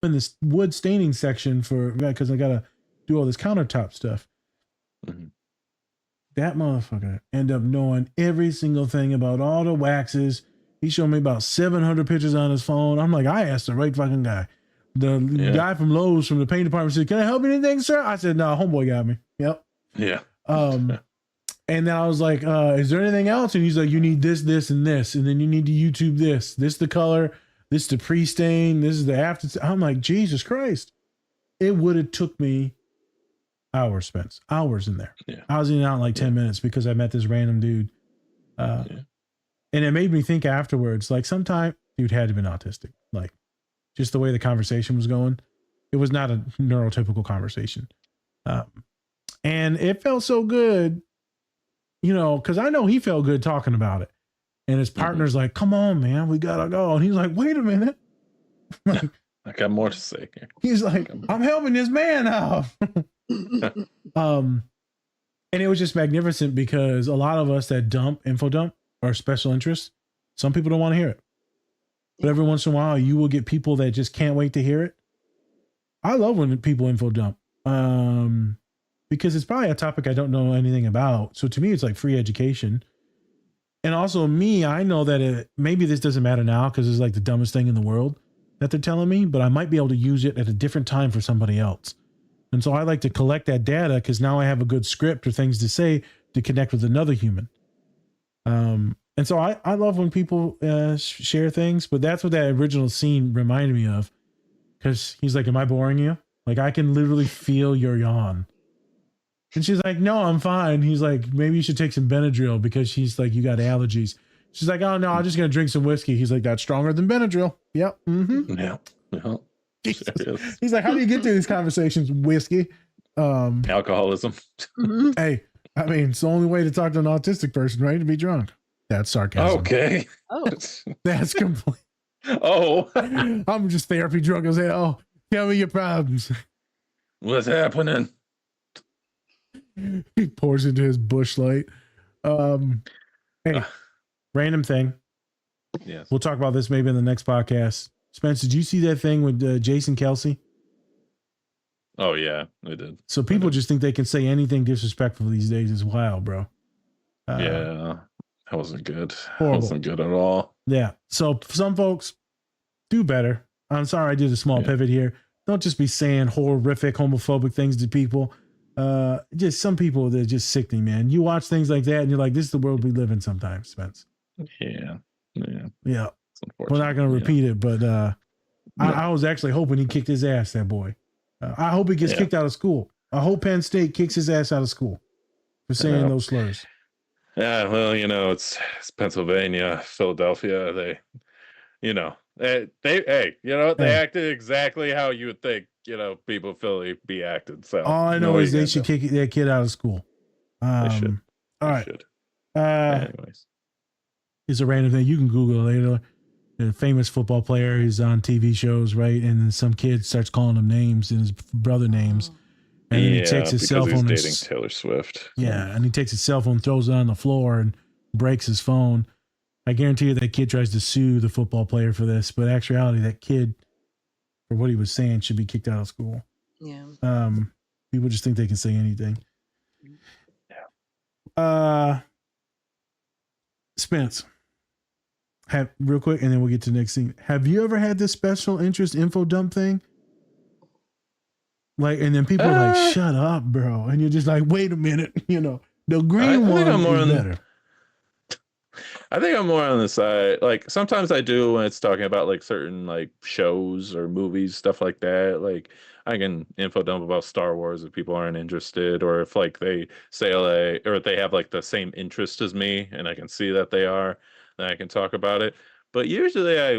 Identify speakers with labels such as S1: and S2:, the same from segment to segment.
S1: in this wood staining section because I gotta do all this countertop stuff.
S2: Mm-hmm.
S1: That motherfucker ended up knowing every single thing about all the waxes. He showed me about 700 pictures on his phone. I'm like, I asked the right fucking guy. The guy from Lowe's from the paint department said, "Can I help you anything, sir?" I said, "No, homeboy got me." Yep.
S2: Yeah.
S1: And then I was like, "Is there anything else?" And he's like, "You need this, this, and this, and then you need to YouTube this. This the color. This the pre-stain. This is the after." I'm like, Jesus Christ! It would have took me hours, Spence. Hours in there.
S2: Yeah.
S1: I was in and out in like 10 minutes because I met this random dude. And it made me think afterwards, like sometime dude had to have been autistic. Like just the way the conversation was going. It was not a neurotypical conversation. And it felt so good, you know, because I know he felt good talking about it. And his partner's like, "Come on, man, we gotta go." And he's like, "Wait a minute."
S2: I got more to say here.
S1: He's like, "I'm helping this man out." And it was just magnificent because a lot of us that info dump are special interests. Some people don't want to hear it. But every once in a while, you will get people that just can't wait to hear it. I love when people info dump because it's probably a topic I don't know anything about. So to me, it's like free education. And also I know that maybe this doesn't matter now because it's like the dumbest thing in the world that they're telling me, but I might be able to use it at a different time for somebody else. And so I like to collect that data because now I have a good script or things to say to connect with another human. And so I love when people share things, but that's what that original scene reminded me of. Because he's like, "Am I boring you?" Like, I can literally feel your yawn. And she's like, "No, I'm fine." He's like, "Maybe you should take some Benadryl," because she's like, "You got allergies." She's like, "Oh, no, I'm just going to drink some whiskey." He's like, "That's stronger than Benadryl." Yep. Mm-hmm.
S2: Yeah.
S1: He's like, "How do you get through these conversations? Whiskey."
S2: Alcoholism.
S1: Hey, I mean, it's the only way to talk to an autistic person, right? To be drunk. That's sarcasm.
S2: Okay.
S3: Oh.
S1: That's complete.
S2: Oh.
S1: I'm just therapy drunk. I say, "Oh, tell me your problems."
S2: What's happening?
S1: He pours into his Busch Light. Hey, random thing.
S2: Yes.
S1: We'll talk about this maybe in the next podcast. Spence, did you see that thing with Jason Kelsey?
S2: Oh, yeah, I did.
S1: So people just think they can say anything disrespectful these days. It's wild, bro.
S2: Yeah, that wasn't good.
S1: Horrible.
S2: That wasn't good at all.
S1: Yeah. So some folks do better. I'm sorry I did a small pivot here. Don't just be saying horrific, homophobic things to people. Just some people, they're just sickening, man. You watch things like that and you're like, this is the world we live in sometimes, Spence.
S2: Yeah.
S1: We're not going to repeat it, but I was actually hoping he kicked his ass, that boy. I hope he gets kicked out of school. I hope Penn State kicks his ass out of school for saying those slurs.
S2: Yeah, well, you know, it's Pennsylvania, Philadelphia. They acted exactly how you would think, people in Philly be acted. So
S1: all I know is they should kick that kid out of school.
S2: They should.
S1: All right.
S2: Anyways,
S1: it's a random thing. You can Google it later. A famous football player is on TV shows, right? And then some kid starts calling him names and his brother names. And then he takes his cell phone.
S2: He's dating Taylor Swift.
S1: Yeah, and he takes his cell phone, throws it on the floor, and breaks his phone. I guarantee you that kid tries to sue the football player for this, but in actuality, that kid, for what he was saying, should be kicked out of school.
S3: Yeah.
S1: People just think they can say anything.
S2: Yeah.
S1: Spence, real quick, and then we'll get to the next scene. Have you ever had this special interest info dump thing? Like, and then people are like, "Shut up, bro," and you're just like, "Wait a minute," the green one is better.
S2: I think I'm more on the side. Like sometimes I do when it's talking about like certain like shows or movies, stuff like that. Like I can info dump about Star Wars if people aren't interested, or if like they say or if they have like the same interest as me and I can see that they are, then I can talk about it. But usually I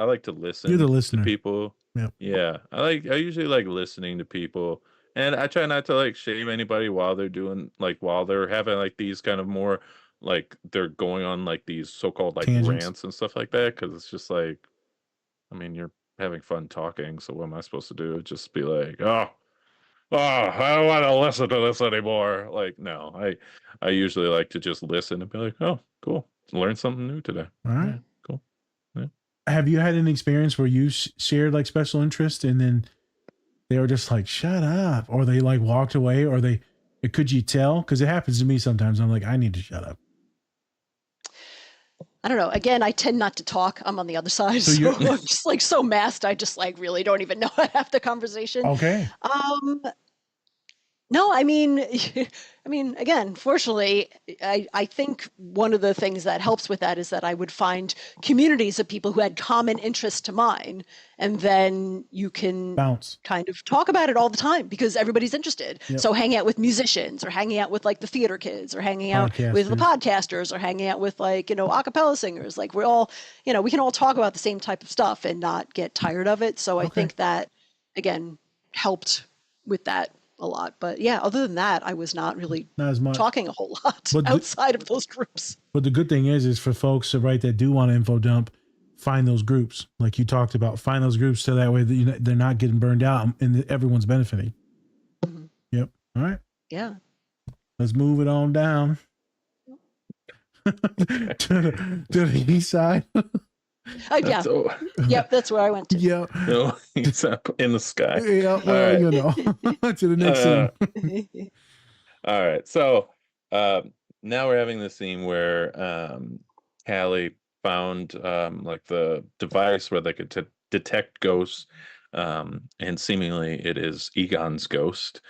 S2: like to listen.
S1: You're the listener.
S2: To people.
S1: Yep.
S2: Yeah. I usually like listening to people. And I try not to like shame anybody while they're having like these kind of more like they're going on like these so-called like
S1: tangents.
S2: Rants and stuff like that, because it's just like, I mean, you're having fun talking, so what am I supposed to do? Just be like, oh, I don't want to listen to this anymore. Like, no, I usually like to just listen and be like, oh, cool, learn something new today.
S1: All right,
S2: cool. Yeah.
S1: have you had an experience where you shared like special interest and then they were just like, shut up, or they like walked away, or could you tell? Because it happens to me sometimes. I'm like, I need to shut up.
S3: I don't know. Again, I tend not to talk. I'm on the other side. So I'm just like so masked. I just like really don't even know half the conversation.
S1: Okay.
S3: No, I mean, again, fortunately, I think one of the things that helps with that is that I would find communities of people who had common interests to mine, and then you can kind of talk about it all the time because everybody's interested. Yep. So hanging out with musicians, or hanging out with like the theater kids, or hanging out with the podcasters, or hanging out with like, a cappella singers. Like we're all, we can all talk about the same type of stuff and not get tired of it. So I think that, again, helped with that a lot. But yeah, other than that, I was not really talking a whole lot outside of those groups.
S1: But the good thing is for folks that do want to info dump, find those groups like you talked about. Find those groups so that way that they're not getting burned out and everyone's benefiting. Mm-hmm. Yep. All right.
S3: Yeah.
S1: Let's move it on down to the east side.
S3: Yeah. Yep, that's where I went to.
S1: Yep.
S2: No, he's up in the sky.
S1: Yeah, well, right. To the next scene.
S2: All right. So now we're having this scene where Callie found like the device where they could detect ghosts. And seemingly it is Egon's ghost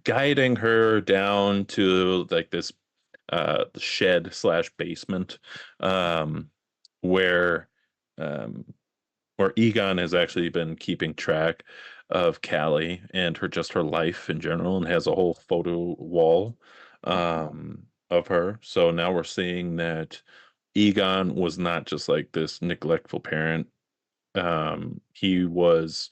S2: guiding her down to like this shed / basement where Egon has actually been keeping track of Callie and her life in general, and has a whole photo wall of her. So now we're seeing that Egon was not just like this neglectful parent. He was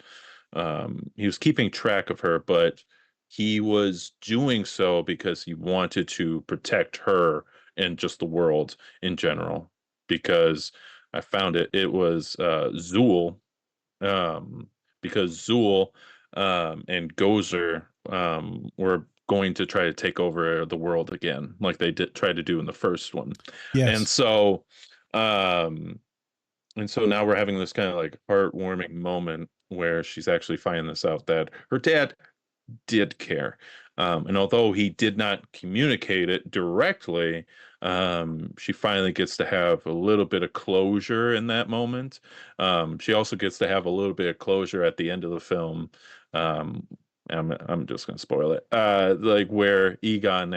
S2: keeping track of her, but he was doing so because he wanted to protect her and just the world in general. Because I found it was Zool, because Zool and Gozer were going to try to take over the world again, like they did try to do in the first one. Yes. And so now we're having this kind of like heartwarming moment where she's actually finding this out, that her dad did care. And although he did not communicate it directly, she finally gets to have a little bit of closure in that moment. She also gets to have a little bit of closure at the end of the film. I'm just going to spoil it. Like where Egon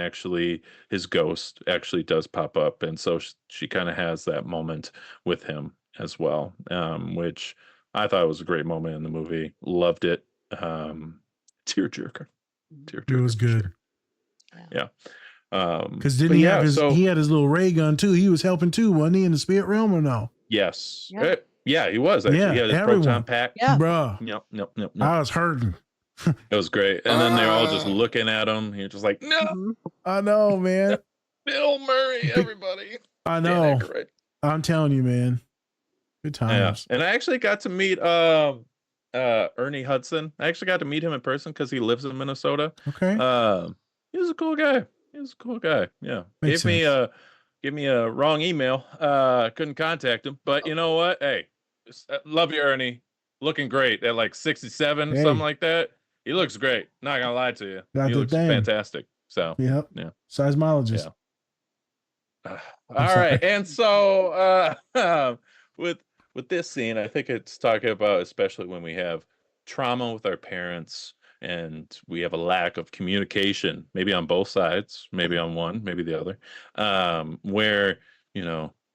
S2: his ghost actually does pop up. And so she kind of has that moment with him as well, which I thought was a great moment in the movie. Loved it. Tearjerker.
S1: It was good.
S2: Sure. Yeah.
S1: Because didn't he have he had his little ray gun too? He was helping too, wasn't he, in the spirit realm or no?
S2: Yes. Yeah, he was actually. He had his proton pack.
S3: Yeah.
S1: Bruh.
S2: Yep.
S1: I was hurting.
S2: It was great. And then they're all just looking at him. You're just like, no.
S1: I know, man.
S2: Bill Murray, everybody.
S1: I know. I'm telling you, man. Good times.
S2: Yeah. And I actually got to meet Ernie Hudson. I actually got to meet him in person because he lives in Minnesota.
S1: Okay.
S2: He was a cool guy. Yeah. Gave me a wrong email. Couldn't contact him. But you know what? Hey, love you, Ernie. Looking great at like 67, something like that. He looks great. Not gonna lie to you. He looks fantastic. So yeah.
S1: Seismologist.
S2: Yeah. All right. And so with this scene, I think it's talking about, especially when we have trauma with our parents and we have a lack of communication, maybe on both sides, maybe on one, maybe the other, where,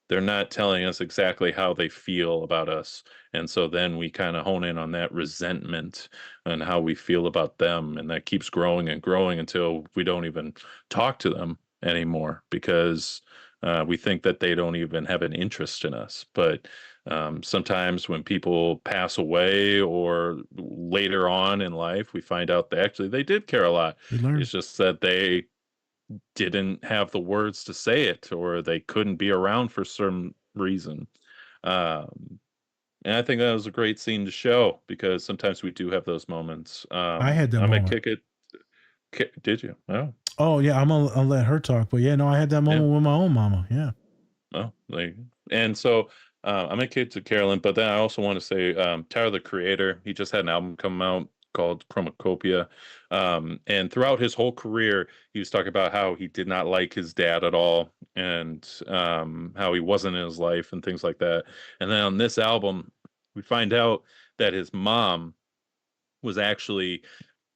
S2: they're not telling us exactly how they feel about us. And so then we kind of hone in on that resentment and how we feel about them. And that keeps growing and growing until we don't even talk to them anymore because we think that they don't even have an interest in us. But sometimes when people pass away or later on in life, we find out that actually they did care a lot. It's just that they didn't have the words to say it, or they couldn't be around for some reason. And I think that was a great scene to show because sometimes we do have those moments.
S1: I had that moment.
S2: I'm gonna kick it. Did you?
S1: Oh yeah, I'll let her talk. But yeah, no, I had that moment with my own mama. Yeah.
S2: And so I'm a kid to Carolyn, but then I also want to say Tyler, the Creator, he just had an album come out called Chromacopia. And throughout his whole career, he was talking about how he did not like his dad at all and how he wasn't in his life and things like that. And then on this album, we find out that his mom was actually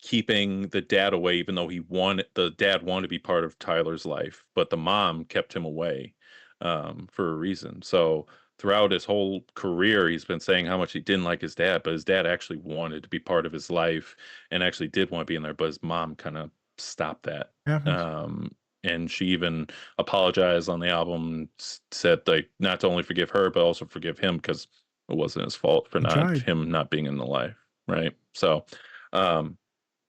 S2: keeping the dad away, even though the dad wanted to be part of Tyler's life, but the mom kept him away for a reason. So throughout his whole career, he's been saying how much he didn't like his dad, but his dad actually wanted to be part of his life and actually did want to be in there, but his mom kind of stopped that.
S1: Happens.
S2: And she even apologized on the album, said like not to only forgive her, but also forgive him because it wasn't his fault for him not being in the life, right? So,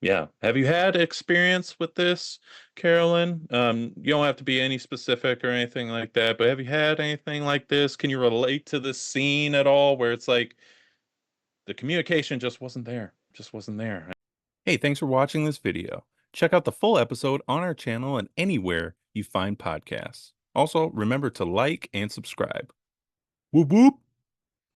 S2: yeah. Have you had experience with this, Carolyn? You don't have to be any specific or anything like that, but have you had anything like this? Can you relate to this scene at all where it's like the communication just wasn't there? Just wasn't there.
S4: Hey, thanks for watching this video. Check out the full episode on our channel and anywhere you find podcasts. Also, remember to like and subscribe. Whoop whoop!